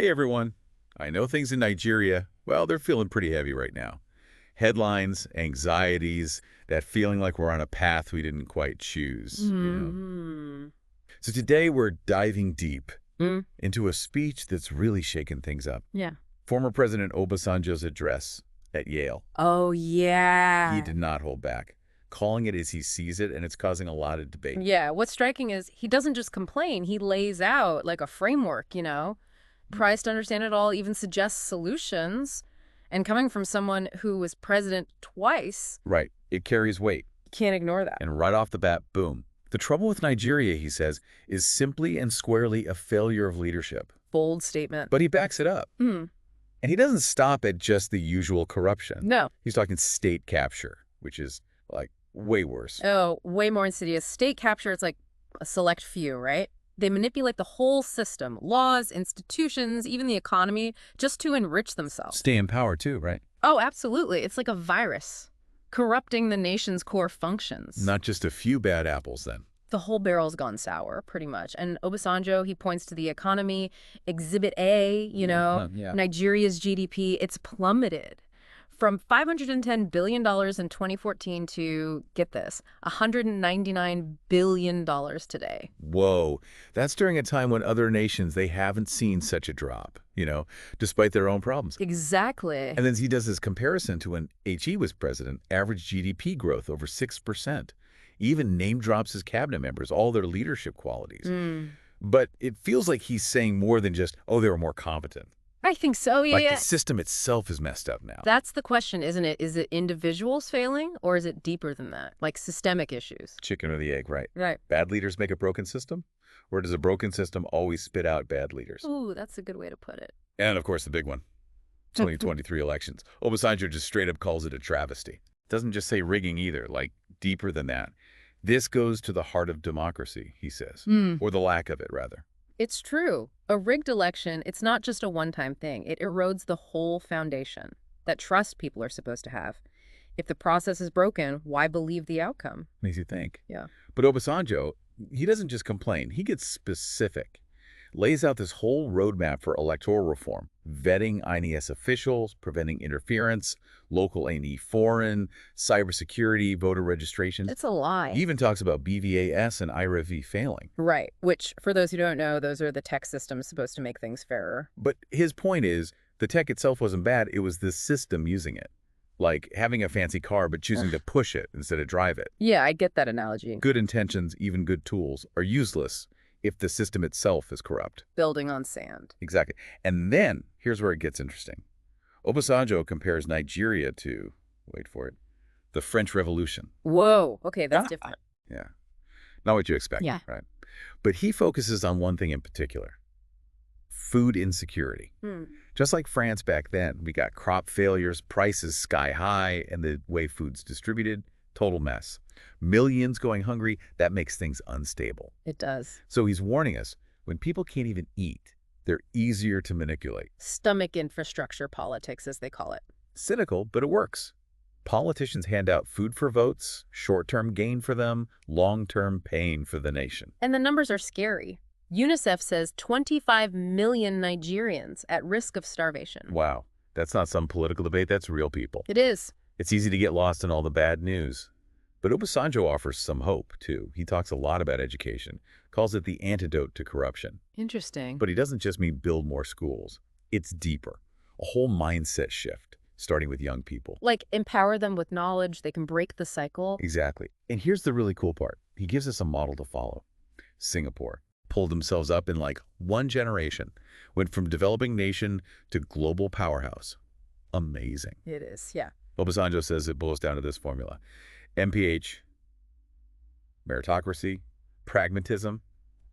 Hey everyone. I know things in Nigeria, well, they're feeling pretty heavy right now. Headlines, anxieties, that feeling like we're on a path we didn't quite choose. Hmm. So today we're diving deep Mm, into a speech that's really shaken things up. yeah. Former President Obasanjo's address at Yale. Oh, He yeah. did not hold back, calling it as he sees it, and it's causing a lot of debate. Yeah. What's striking is he doesn't just complain, he lays out like a framework, tries to understand it all, even suggests solutions. And coming from someone who was president twice, Right. It carries weight. can't ignore that. And right off the bat, boom. The trouble with Nigeria, he says, is simply and squarely a failure of leadership. Bold statement. But he backs it up. Hmm. And he doesn't stop at just the usual corruption. No. He's talking state capture, which is, like, way worse. Oh, way more insidious. State capture, it's like a select few, right? They manipulate the whole system, laws, institutions, even the economy, just to enrich themselves. Stay in power, too, right? Oh, absolutely. It's like a virus, corrupting the nation's core functions. Not just a few bad apples, then. The whole barrel's gone sour, pretty much. And Obasanjo, he points to the economy. Exhibit A, Yeah. Nigeria's GDP, it's plummeted from $510 billion in 2014 to, get this, $199 billion today. Whoa. That's during a time when other nations, they haven't seen such a drop, despite their own problems. Exactly. And then he does this comparison to when He was president, average GDP growth over 6%. Even name drops his cabinet members, all their leadership qualities. But it feels like he's saying more than just, oh, they were more competent. I think so, yeah. Like the system itself is messed up now. That's the question, isn't it? Is it individuals failing, or is it deeper than that, like systemic issues? Chicken or the egg, right? Right. Bad leaders make a broken system? Or does a broken system always spit out bad leaders? Ooh, that's a good way to put it. And, of course, the big one, 2023 elections. Obasanjo just straight up calls it a travesty. Doesn't just say rigging either, like deeper than that. This goes to the heart of democracy, he says, or the lack of it, rather. It's true. A rigged election, it's not just a one-time thing. It erodes the whole foundation, that trust people are supposed to have. If the process is broken, why believe the outcome? Makes you think. Yeah. But Obasanjo, he doesn't just complain. He gets specific. Lays out this whole roadmap for electoral reform, vetting INES officials, preventing interference, local and foreign, cybersecurity, voter registration. It's a lie. He even talks about BVAS and IRA-V failing. Right, which, for those who don't know, those are the tech systems supposed to make things fairer. But his point is, the tech itself wasn't bad, it was the system using it. Like having a fancy car but choosing to push it instead of drive it. Yeah, I get that analogy. Good intentions, even good tools, are useless if the system itself is corrupt. Building on sand. Exactly. And then, here's where it gets interesting. Obasanjo compares Nigeria to, wait for it, the French Revolution. Whoa, okay, that's different. Yeah. Not what you expect, Yeah. right? But he focuses on one thing in particular, food insecurity. Just like France back then, we got crop failures, prices sky high, and the way food's distributed, total mess. Millions going hungry, that makes things unstable. It does. So he's warning us, when people can't even eat, they're easier to manipulate. Stomach infrastructure politics, as they call it. Cynical, but it works. Politicians hand out food for votes, short-term gain for them, long-term pain for the nation. And the numbers are scary. UNICEF says 25 million Nigerians at risk of starvation. Wow, that's not some political debate, that's real people. It is. It's easy to get lost in all the bad news. But Obasanjo offers some hope, too. He talks a lot about education, calls it the antidote to corruption. Interesting. But he doesn't just mean build more schools. It's deeper, a whole mindset shift, starting with young people. Like, empower them with knowledge, they can break the cycle. Exactly. And here's the really cool part. He gives us a model to follow. Singapore pulled themselves up in like one generation, went from developing nation to global powerhouse. Amazing. It is, yeah. Obasanjo says it boils down to this formula. MPH, meritocracy, pragmatism,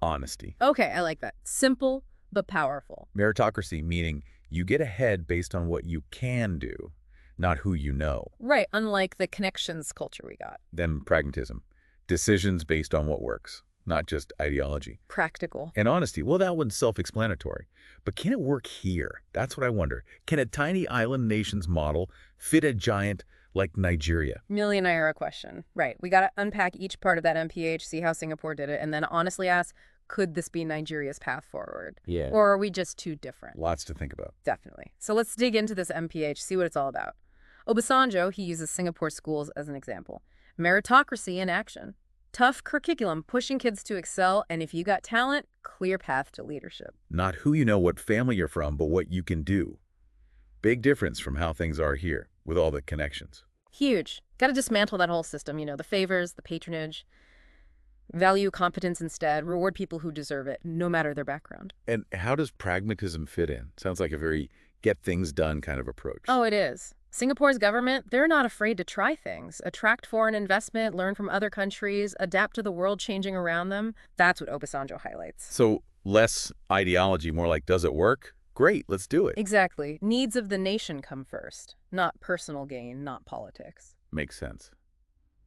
honesty. Okay, I like that. Simple, but powerful. Meritocracy meaning you get ahead based on what you can do, not who you know. Right, unlike the connections culture we got. Then pragmatism, decisions based on what works, not just ideology. Practical. And honesty, well, that one's self-explanatory. But can it work here? That's what I wonder. Can a tiny island nation's model fit a giant like Nigeria? Million-naira question. Right, we got to unpack each part of that MPH, see how Singapore did it, and then honestly ask, could this be Nigeria's path forward? Yeah. Or are we just too different? Lots to think about. Definitely. So let's dig into this MPH, see what it's all about. Obasanjo, he uses Singapore schools as an example. Meritocracy in action. Tough curriculum, pushing kids to excel, and if you got talent, clear path to leadership. Not who you know, what family you're from, but what you can do. Big difference from how things are here, with all the connections. Huge. Got to dismantle that whole system, the favors, the patronage. Value competence instead. Reward people who deserve it, no matter their background. And how does pragmatism fit in? Sounds like a very get-things-done kind of approach. Oh, it is. Singapore's government, they're not afraid to try things, attract foreign investment, learn from other countries, adapt to the world changing around them. That's what Obasanjo highlights. So less ideology, more like, does it work? Great, let's do it. Exactly. Needs of the nation come first, not personal gain, not politics. Makes sense.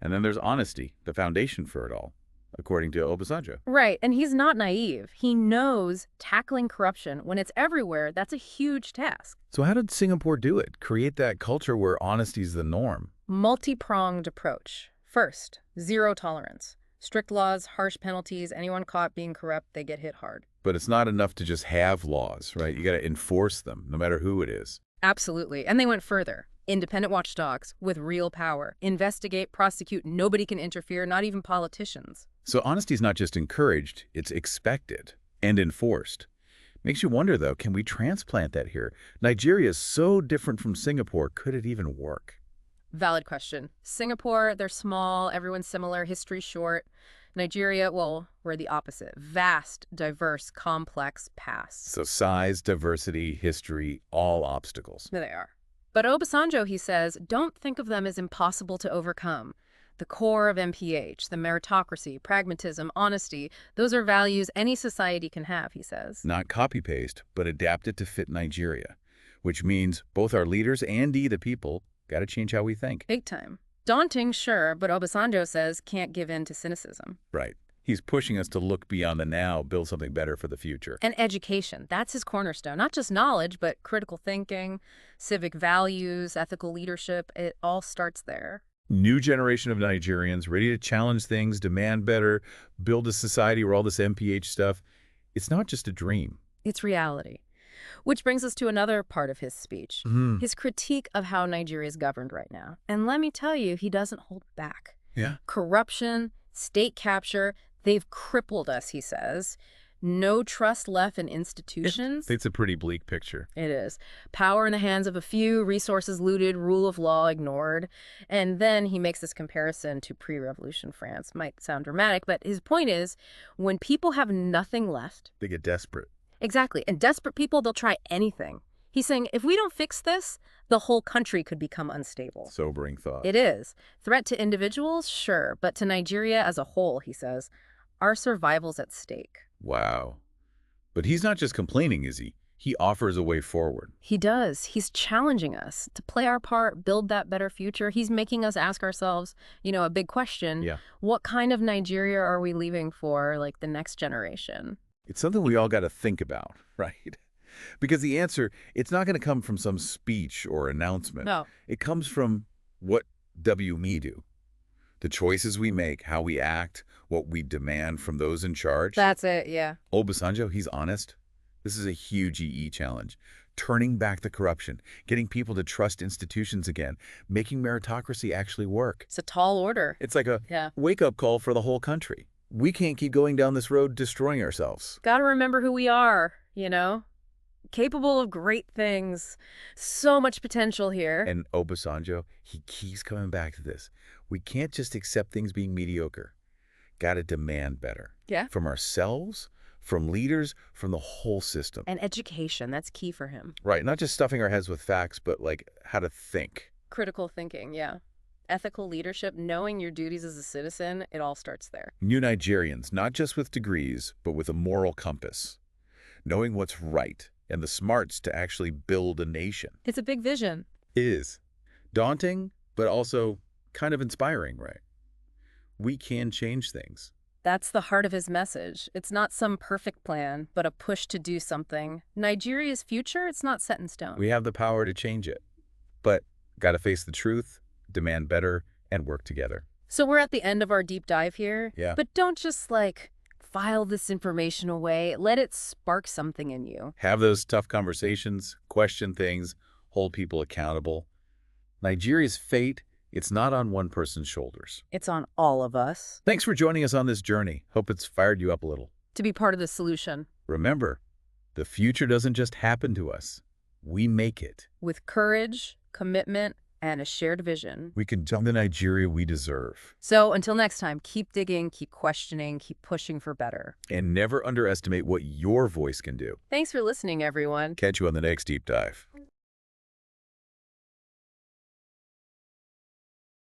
And then there's honesty, the foundation for it all, according to Obasanjo. Right, and he's not naive. He knows tackling corruption, when it's everywhere, that's a huge task. So how did Singapore do it? Create that culture where honesty is the norm? Multi-pronged approach. First, zero tolerance. Strict laws, harsh penalties. Anyone caught being corrupt, they get hit hard. But it's not enough to just have laws, right? You got to enforce them, no matter who it is. Absolutely. And they went further. Independent watchdogs with real power. Investigate, prosecute. Nobody can interfere, not even politicians. So honesty is not just encouraged, it's expected and enforced. Makes you wonder, though, can we transplant that here? Nigeria is so different from Singapore. Could it even work? Valid question. Singapore, they're small, everyone's similar, history short. Nigeria, well, we're the opposite. Vast, diverse, complex past. So size, diversity, history, all obstacles. There they are. But Obasanjo, he says, don't think of them as impossible to overcome. The core of MPH, the meritocracy, pragmatism, honesty, those are values any society can have, he says. Not copy-paste, but adapted to fit Nigeria, which means both our leaders and the people got to change how we think. Big time. Daunting, sure, but Obasanjo says can't give in to cynicism. Right. He's pushing us to look beyond the now, build something better for the future. And education, that's his cornerstone. Not just knowledge, but critical thinking, civic values, ethical leadership. It all starts there. New generation of Nigerians ready to challenge things, demand better, build a society where all this MPH stuff, it's not just a dream. It's reality. Which brings us to another part of his speech, his critique of how Nigeria is governed right now. And let me tell you, he doesn't hold back. Yeah. Corruption, state capture, they've crippled us, he says. No trust left in institutions. It's a pretty bleak picture. It is. Power in the hands of a few, resources looted, rule of law ignored. And then he makes this comparison to pre-revolution France. Might sound dramatic, but his point is, when people have nothing left, They get desperate. exactly. And desperate people, they'll try anything. He's saying, if we don't fix this, the whole country could become unstable. Sobering thought. It is. Threat to individuals? Sure. But to Nigeria as a whole, he says, our survival's at stake. Wow. But he's not just complaining, is he? He offers a way forward. He does. He's challenging us to play our part, build that better future. He's making us ask ourselves, a big question. Yeah. What kind of Nigeria are we leaving for, the next generation? It's something we all got to think about, right? Because the answer, it's not going to come from some speech or announcement. No. It comes from what we do. The choices we make, how we act, what we demand from those in charge. That's it, yeah. Obasanjo, he's honest. This is a huge EE challenge. Turning back the corruption, getting people to trust institutions again, making meritocracy actually work. It's a tall order. It's like a Yeah. wake-up call for the whole country. We can't keep going down this road destroying ourselves. Got to remember who we are, Capable of great things. So much potential here. And Obasanjo, he keeps coming back to this. We can't just accept things being mediocre. Got to demand better. Yeah. From ourselves, from leaders, from the whole system. And education, that's key for him. Right, not just stuffing our heads with facts, but how to think. Critical thinking, yeah. Ethical leadership, knowing your duties as a citizen, it all starts there. New Nigerians, not just with degrees, but with a moral compass. Knowing what's right and the smarts to actually build a nation. It's a big vision. It is. Daunting, but also kind of inspiring, right? We can change things. That's the heart of his message. It's not some perfect plan, but a push to do something. Nigeria's future, it's not set in stone. We have the power to change it. But got to face the truth, demand better, and work together. So we're at the end of our deep dive here. Yeah. But don't just, file this information away. Let it spark something in you. Have those tough conversations, question things, hold people accountable. Nigeria's fate, it's not on one person's shoulders. It's on all of us. Thanks for joining us on this journey. Hope it's fired you up a little. To be part of the solution. Remember, the future doesn't just happen to us. We make it. With courage, commitment, and a shared vision. We can build the Nigeria we deserve. So until next time, keep digging, keep questioning, keep pushing for better. And never underestimate what your voice can do. Thanks for listening, everyone. Catch you on the next deep dive.